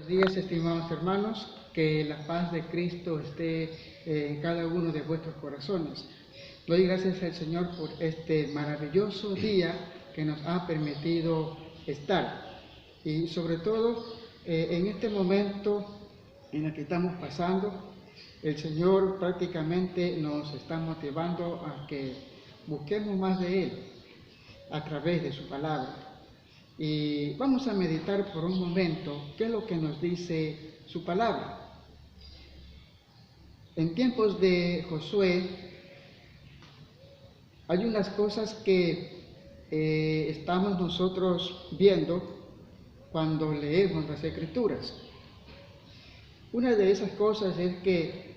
Buenos días, estimados hermanos, que la paz de Cristo esté en cada uno de vuestros corazones. Doy gracias al Señor por este maravilloso día que nos ha permitido estar. Y sobre todo, en este momento en el que estamos pasando, el Señor prácticamente nos está motivando a que busquemos más de Él a través de su palabra. Y vamos a meditar por un momento qué es lo que nos dice su palabra. En tiempos de Josué hay unas cosas que estamos nosotros viendo cuando leemos las Escrituras. Una de esas cosas es que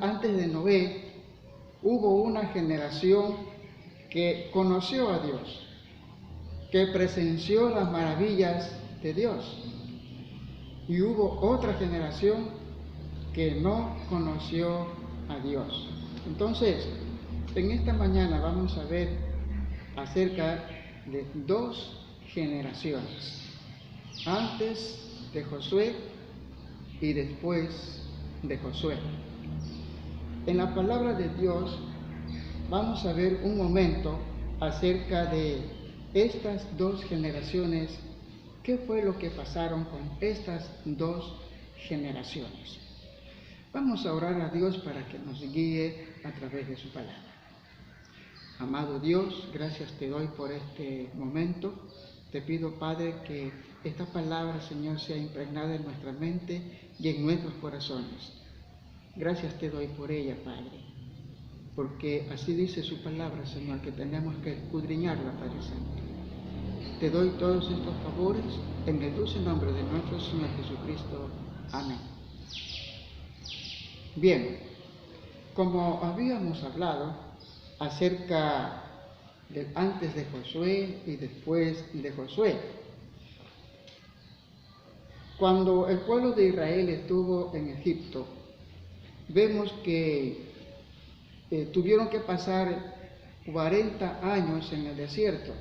antes de Noé hubo una generación que conoció a Dios, que presenció las maravillas de Dios. Y hubo otra generación que no conoció a Dios. Entonces, en esta mañana vamos a ver acerca de dos generaciones, antes de Josué y después de Josué. En la palabra de Dios vamos a ver un momento acerca de estas dos generaciones. ¿Qué fue lo que pasaron con estas dos generaciones? Vamos a orar a Dios para que nos guíe a través de su palabra. Amado Dios, gracias te doy por este momento. Te pido, Padre, que esta palabra, Señor, sea impregnada en nuestra mente y en nuestros corazones. Gracias te doy por ella, Padre, porque así dice su palabra, Señor, que tenemos que escudriñarla, Padre Santo. Te doy todos estos favores en el dulce nombre de nuestro Señor Jesucristo. Amén. Bien, como habíamos hablado acerca del antes de Josué y después de Josué, cuando el pueblo de Israel estuvo en Egipto, vemos que tuvieron que pasar 40 años en el desierto.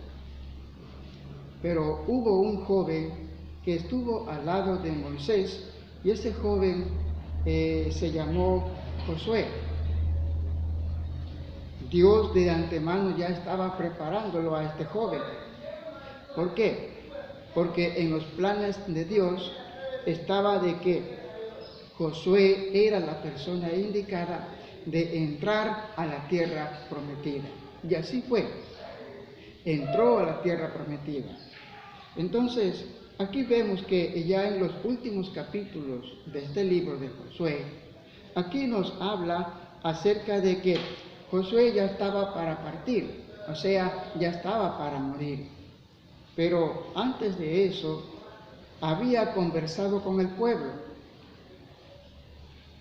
Pero hubo un joven que estuvo al lado de Moisés, y ese joven se llamó Josué. Dios de antemano ya estaba preparándolo a este joven. ¿Por qué? Porque en los planes de Dios estaba de que Josué era la persona indicada de entrar a la tierra prometida. Y así fue. Entró a la tierra prometida. Entonces, aquí vemos que ya en los últimos capítulos de este libro de Josué, aquí nos habla acerca de que Josué ya estaba para partir, o sea, ya estaba para morir. Pero antes de eso, había conversado con el pueblo.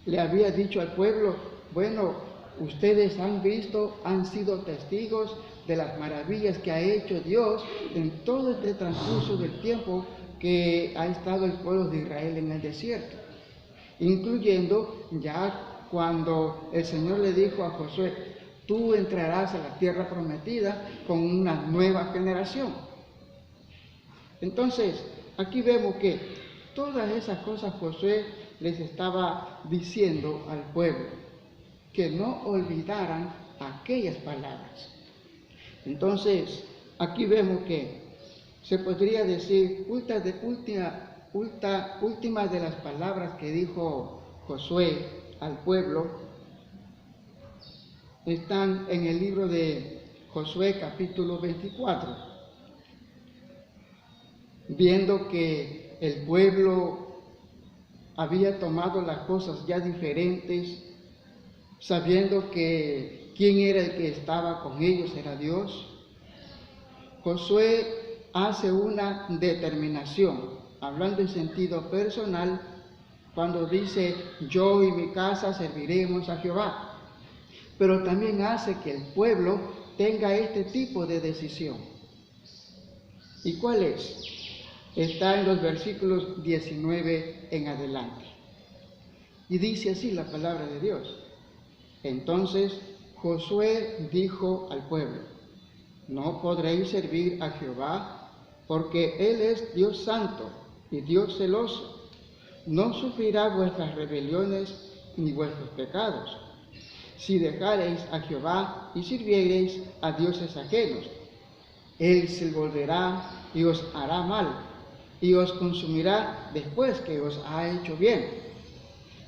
Le había dicho al pueblo, bueno, ustedes han visto, han sido testigos de las maravillas que ha hecho Dios en todo este transcurso del tiempo que ha estado el pueblo de Israel en el desierto, incluyendo ya cuando el Señor le dijo a Josué, tú entrarás a la tierra prometida con una nueva generación. Entonces, aquí vemos que todas esas cosas Josué les estaba diciendo al pueblo, que no olvidaran aquellas palabras. Entonces, aquí vemos que se podría decir, última de las palabras que dijo Josué al pueblo, están en el libro de Josué capítulo 24. Viendo que el pueblo había tomado las cosas ya diferentes, sabiendo que quién era el que estaba con ellos, era Dios, Josué hace una determinación, hablando en sentido personal, cuando dice, yo y mi casa serviremos a Jehová. Pero también hace que el pueblo tenga este tipo de decisión. ¿Y cuál es? Está en los versículos 19 en adelante. Y dice así la palabra de Dios. Entonces Josué dijo al pueblo, no podréis servir a Jehová, porque Él es Dios santo, y Dios celoso, no sufrirá vuestras rebeliones ni vuestros pecados, si dejareis a Jehová y sirviereis a dioses ajenos. Él se volverá y os hará mal, y os consumirá después que os ha hecho bien.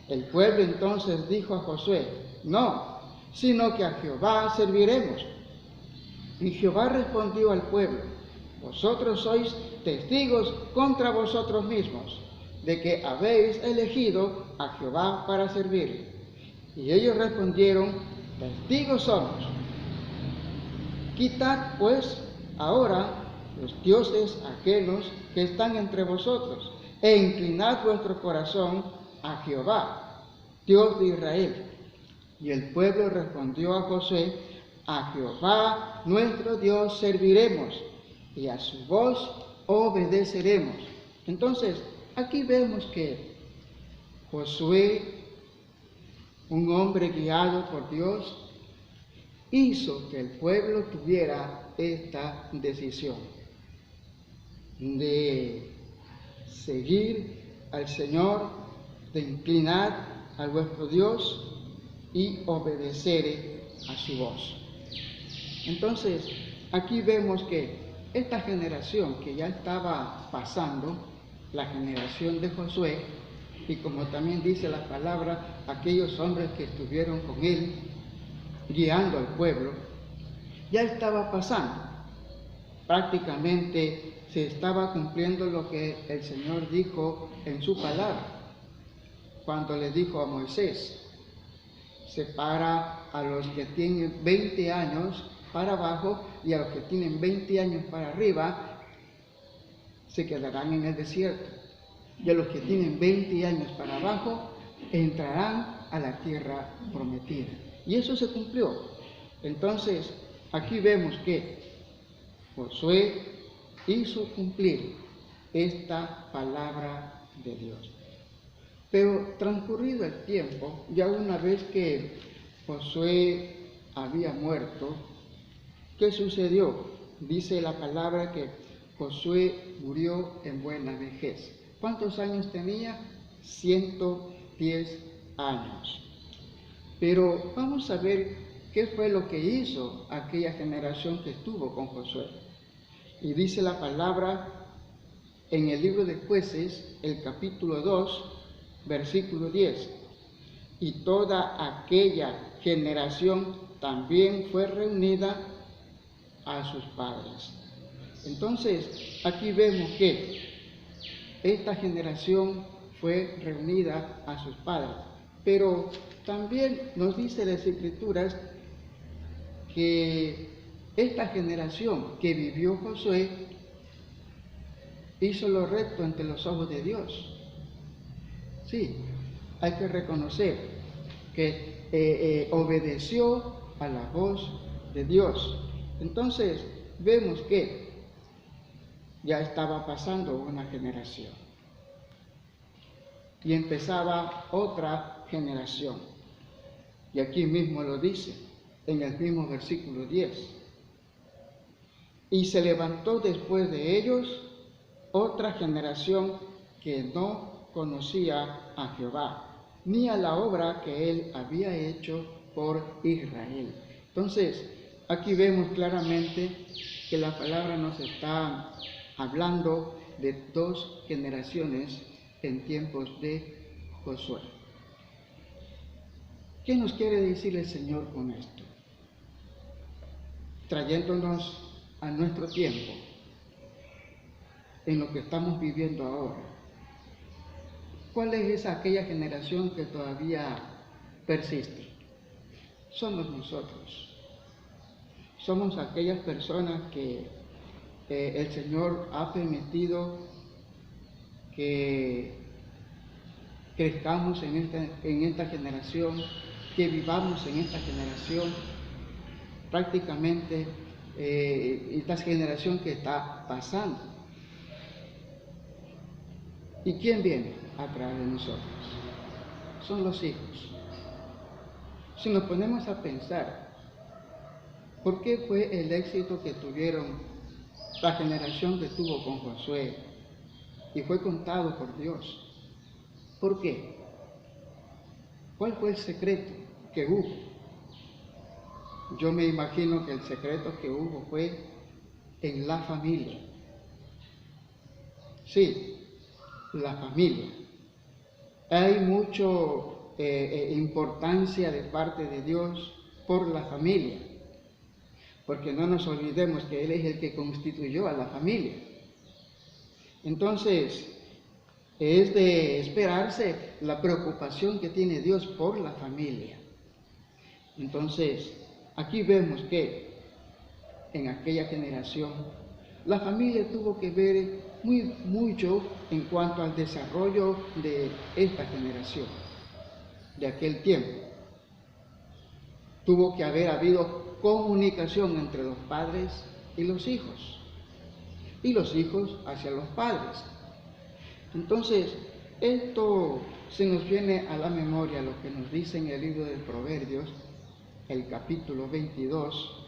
El pueblo entonces dijo a Josué: no, sino que a Jehová serviremos. Y Jehová respondió al pueblo: vosotros sois testigos contra vosotros mismos, de que habéis elegido a Jehová para servirle. Y ellos respondieron: testigos somos. Quitad pues ahora los dioses ajenos que están entre vosotros, e inclinad vuestro corazón a Jehová, Dios de Israel. Y el pueblo respondió a Josué: a Jehová nuestro Dios serviremos, y a su voz obedeceremos. Entonces, aquí vemos que Josué, un hombre guiado por Dios, hizo que el pueblo tuviera esta decisión de seguir al Señor, de inclinar a vuestro Dios y obedecer a su voz. Entonces, aquí vemos que esta generación que ya estaba pasando, la generación de Josué, y como también dice la palabra, aquellos hombres que estuvieron con él, guiando al pueblo, ya estaba pasando. Prácticamente se estaba cumpliendo lo que el Señor dijo en su palabra, cuando le dijo a Moisés: separa a los que tienen 20 años para abajo y a los que tienen 20 años para arriba se quedarán en el desierto, y a los que tienen 20 años para abajo entrarán a la tierra prometida. Y eso se cumplió. Entonces, aquí vemos que Josué hizo cumplir esta palabra de Dios. Pero transcurrido el tiempo, ya una vez que Josué había muerto, ¿qué sucedió? Dice la palabra que Josué murió en buena vejez. ¿Cuántos años tenía? 110 años. Pero vamos a ver qué fue lo que hizo aquella generación que estuvo con Josué. Y dice la palabra en el libro de Jueces, el capítulo 2, versículo 10. Y toda aquella generación también fue reunida a sus padres. Entonces, aquí vemos que esta generación fue reunida a sus padres. Pero también nos dice las Escrituras que esta generación que vivió Josué hizo lo recto ante los ojos de Dios. Sí, hay que reconocer que obedeció a la voz de Dios. Entonces, vemos que ya estaba pasando una generación y empezaba otra generación. Y aquí mismo lo dice, en el mismo versículo 10. Y se levantó después de ellos otra generación que no conocía a Jehová, ni a la obra que él había hecho por Israel. Entonces, aquí vemos claramente que la palabra nos está hablando de dos generaciones en tiempos de Josué. ¿Qué nos quiere decir el Señor con esto? Trayéndonos a nuestro tiempo, en lo que estamos viviendo ahora. ¿Cuál es aquella generación que todavía persiste? Somos nosotros. Somos aquellas personas que el Señor ha permitido que crezcamos en esta generación, que vivamos en esta generación, prácticamente esta generación que está pasando. ¿Y quién viene a través de nosotros? Son los hijos. Si nos ponemos a pensar, ¿por qué fue el éxito que tuvieron la generación que estuvo con Josué y fue contado por Dios. ¿Por qué? ¿Cuál fue el secreto que hubo? Yo me imagino que el secreto que hubo fue en la familia. Sí, la familia. Hay mucha importancia de parte de Dios por la familia, porque no nos olvidemos que Él es el que constituyó a la familia. Entonces, es de esperarse la preocupación que tiene Dios por la familia. Entonces, aquí vemos que en aquella generación la familia tuvo que ver mucho en cuanto al desarrollo de esta generación, de aquel tiempo. Tuvo que haber habido comunicación entre los padres y los hijos hacia los padres. Entonces, esto se nos viene a la memoria lo que nos dice en el libro de Proverbios, el capítulo 22,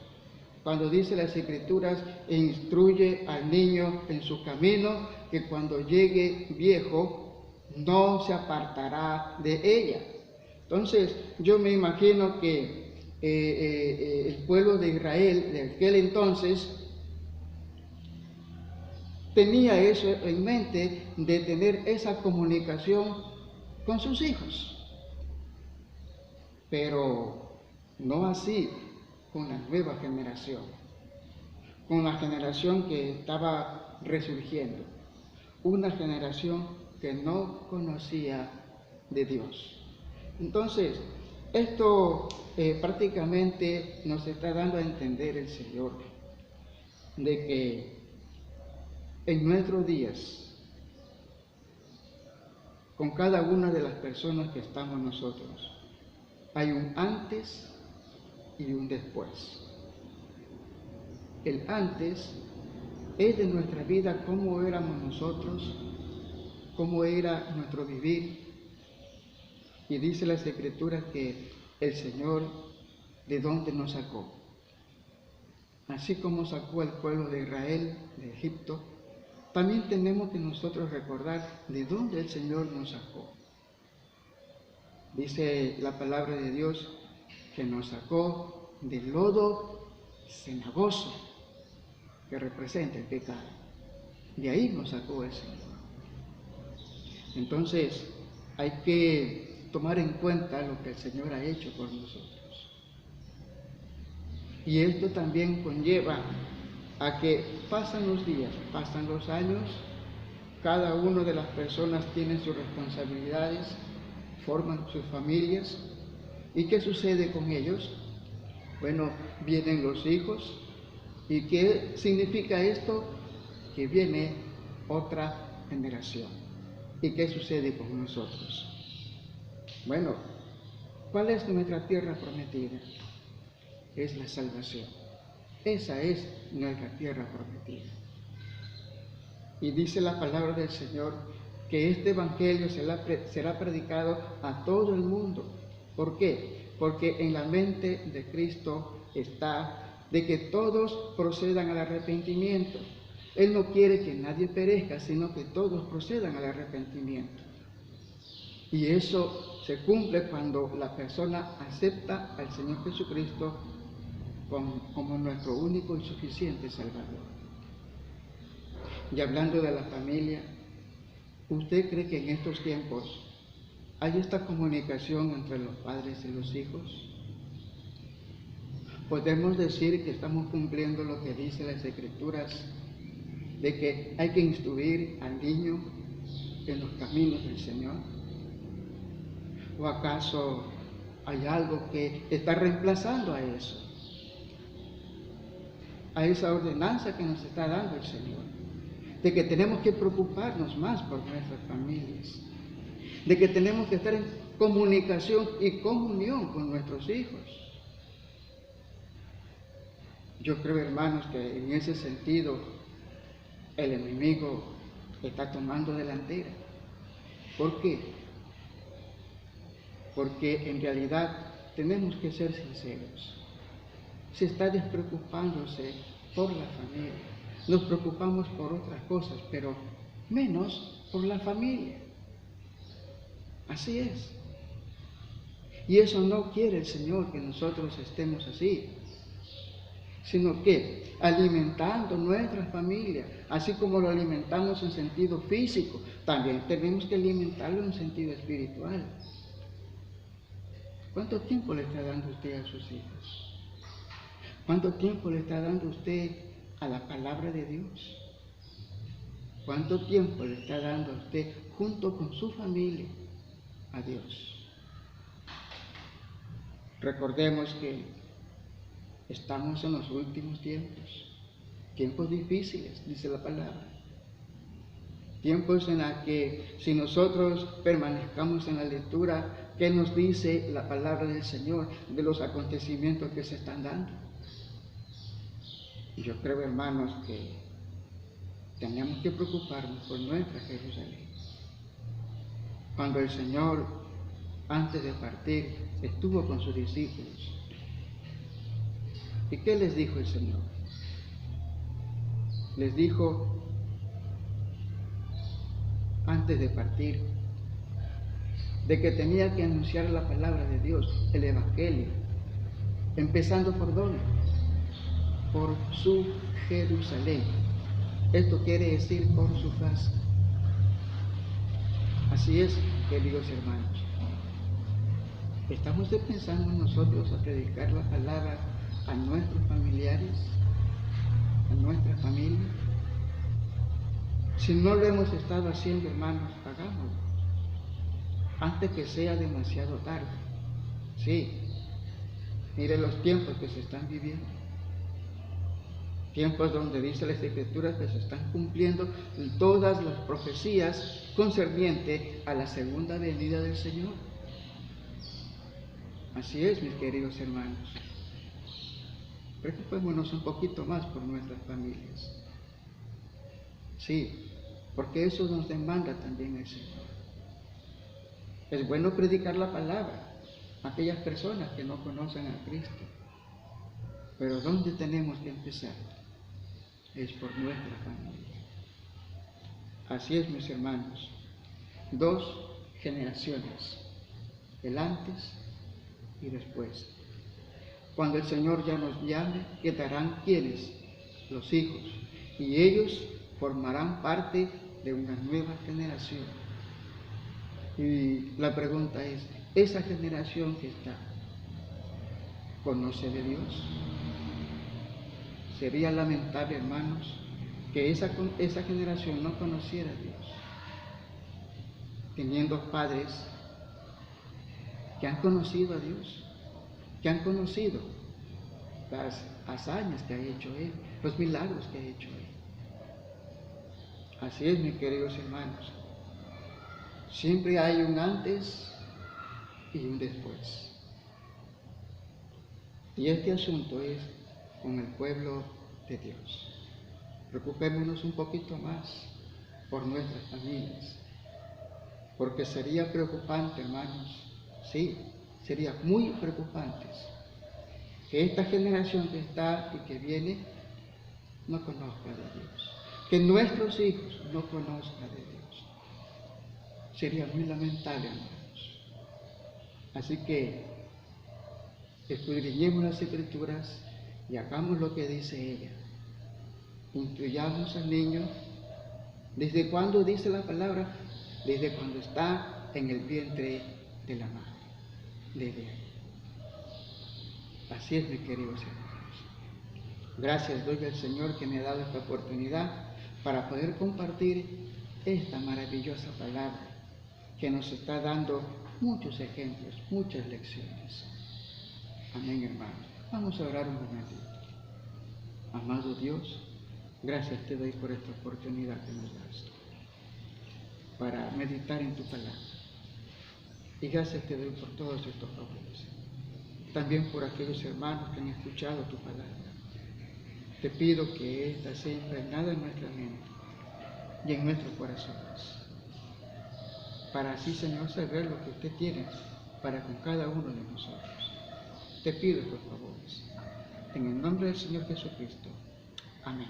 cuando dice las Escrituras: instruye al niño en su camino, que cuando llegue viejo no se apartará de ella. Entonces, yo me imagino que el pueblo de Israel de aquel entonces tenía eso en mente, de tener esa comunicación con sus hijos. Pero no así con la nueva generación, con la generación que estaba resurgiendo, una generación que no conocía de Dios. Entonces, esto prácticamente nos está dando a entender el Señor, de que en nuestros días, con cada una de las personas que estamos nosotros, hay un antes y un después. El antes es de nuestra vida, cómo éramos nosotros, cómo era nuestro vivir. Y dice las Escrituras que el Señor de dónde nos sacó. Así como sacó al pueblo de Israel de Egipto, también tenemos que nosotros recordar de dónde el Señor nos sacó. Dice la palabra de Dios que nos sacó del lodo cenagoso, que representa el pecado. De ahí nos sacó el Señor. Entonces, hay que tomar en cuenta lo que el Señor ha hecho por nosotros. Y esto también conlleva a que pasan los días, pasan los años, cada una de las personas tiene sus responsabilidades, forman sus familias. ¿Y qué sucede con ellos? Bueno, vienen los hijos. ¿Y qué significa esto? Que viene otra generación. ¿Y qué sucede con nosotros? Bueno, ¿cuál es nuestra tierra prometida? Es la salvación. Esa es nuestra tierra prometida. Y dice la palabra del Señor que este evangelio será predicado a todo el mundo. ¿Por qué? Porque en la mente de Cristo está de que todos procedan al arrepentimiento. Él no quiere que nadie perezca, sino que todos procedan al arrepentimiento. Y eso se cumple cuando la persona acepta al Señor Jesucristo como nuestro único y suficiente Salvador. Y hablando de la familia, ¿usted cree que en estos tiempos hay esta comunicación entre los padres y los hijos? Podemos decir que estamos cumpliendo lo que dice las Escrituras, de que hay que instruir al niño en los caminos del Señor. ¿O acaso hay algo que está reemplazando a eso? A esa ordenanza que nos está dando el Señor, de que tenemos que preocuparnos más por nuestras familias, de que tenemos que estar en comunicación y comunión con nuestros hijos. Yo creo, hermanos, que en ese sentido el enemigo está tomando delantera. ¿Por qué? Porque en realidad tenemos que ser sinceros. Se está despreocupándose por la familia. Nos preocupamos por otras cosas, pero menos por la familia. Así es. Y eso no quiere el Señor, que nosotros estemos así, sino que alimentando nuestra familia, así como lo alimentamos en sentido físico, también tenemos que alimentarlo en sentido espiritual. ¿Cuánto tiempo le está dando usted a sus hijos? ¿Cuánto tiempo le está dando usted a la palabra de Dios? ¿Cuánto tiempo le está dando a usted junto con su familia a Dios? Recordemos que estamos en los últimos tiempos, tiempos difíciles, dice la palabra. Tiempos en los que si nosotros permanezcamos en la lectura, ¿qué nos dice la palabra del Señor de los acontecimientos que se están dando? Y yo creo, hermanos, que tenemos que preocuparnos por nuestra Jerusalén. Cuando el Señor, antes de partir, estuvo con sus discípulos, ¿y qué les dijo el Señor? Les dijo, antes de partir, de que tenía que anunciar la palabra de Dios, el Evangelio, empezando ¿por dónde? Por su Jerusalén. Esto quiere decir por su casa. Así es, queridos hermanos. ¿Estamos pensando nosotros a predicar la palabra a nuestros familiares, a nuestra familia? Si no lo hemos estado haciendo, hermanos, hagámoslo antes que sea demasiado tarde. Sí, mire los tiempos que se están viviendo, tiempos donde dice las Escrituras que se están cumpliendo todas las profecías concernientes a la segunda venida del Señor. Así es, mis queridos hermanos. Preocupémonos un poquito más por nuestras familias. Sí, porque eso nos demanda también el Señor. Es bueno predicar la palabra a aquellas personas que no conocen a Cristo. Pero ¿dónde tenemos que empezar? Es por nuestra familia. Así es, mis hermanos. 2 generaciones, el antes y después. Cuando el Señor ya nos llame, quedarán quienes, los hijos, y ellos formarán parte de una nueva generación. Y la pregunta es, ¿esa generación que está, conoce de Dios? Sería lamentable, hermanos, que esa generación no conociera a Dios, teniendo padres que han conocido a Dios, que han conocido las hazañas que ha hecho Él, los milagros que ha hecho Él. Así es, mis queridos hermanos. Siempre hay un antes y un después. Y este asunto es con el pueblo de Dios. Preocupémonos un poquito más por nuestras familias, porque sería preocupante, hermanos, sí, sería muy preocupante que esta generación que está y que viene no conozca de Dios, que nuestros hijos no conozcan de Dios. Sería muy lamentable, hermanos. Así que escudriñemos las Escrituras y hagamos lo que dice ella. Instruyamos al niño. ¿Desde cuándo dice la palabra? Desde cuando está en el vientre de la madre. Desde ahí. Así es, mis queridos hermanos. Gracias doy al Señor que me ha dado esta oportunidad para poder compartir esta maravillosa palabra que nos está dando muchos ejemplos, muchas lecciones. Amén, hermanos. Vamos a orar un momentito. Amado Dios, gracias te doy por esta oportunidad que nos das para meditar en tu palabra. Y gracias te doy por todos estos favores. También por aquellos hermanos que han escuchado tu palabra. Te pido que ésta sea impregnada en nuestra mente y en nuestros corazones, para así, Señor, saber lo que usted tiene para con cada uno de nosotros. Te pido estos favores. En el nombre del Señor Jesucristo. Amén.